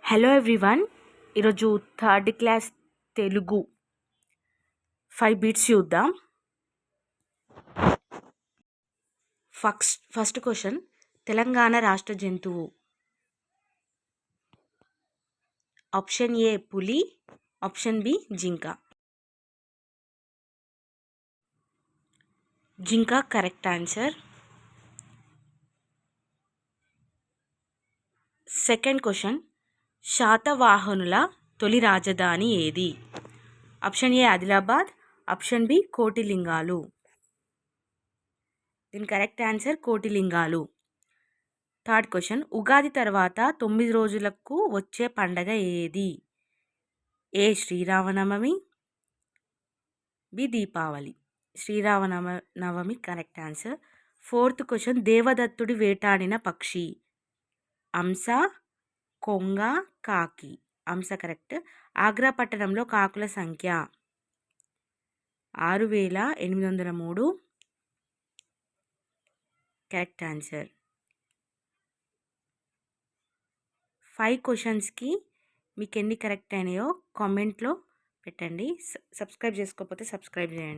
Hello everyone, ఈరోజు third class Telugu 5 bits చూద్దాం. First question, Telangana రాష్ట్ర జంతువు. ఆప్షన్ ఏ పులి, ఆప్షన్ బి జింక. జింక కరెక్ట్ ఆన్సర్. సెకండ్ క్వశ్చన్, శాతవాహనుల తొలి రాజధాని ఏది? Option A Adilabad, option B Kotilingalu. దీని correct answer Kotilingalu. Third question, Ugadi తర్వాత 9 రోజులకు వచ్చే పండగ ఏది? A Sriramanavami, B Deepavali. Sriramanavami correct answer. Fourth question, దేవదత్తుడి వేటాడిన పక్షి. హంస, కొంగ, కాకి. హంస కరెక్ట్. ఆగ్రా పట్టణంలో కాకుల సంఖ్య 6803. Correct answer. 5 క్వశ్చన్స్కి మీకు ఎన్ని కరెక్ట్ అయినాయో కామెంట్లో పెట్టండి. సబ్స్క్రైబ్ చేసుకోకపోతే సబ్స్క్రైబ్ చేయండి.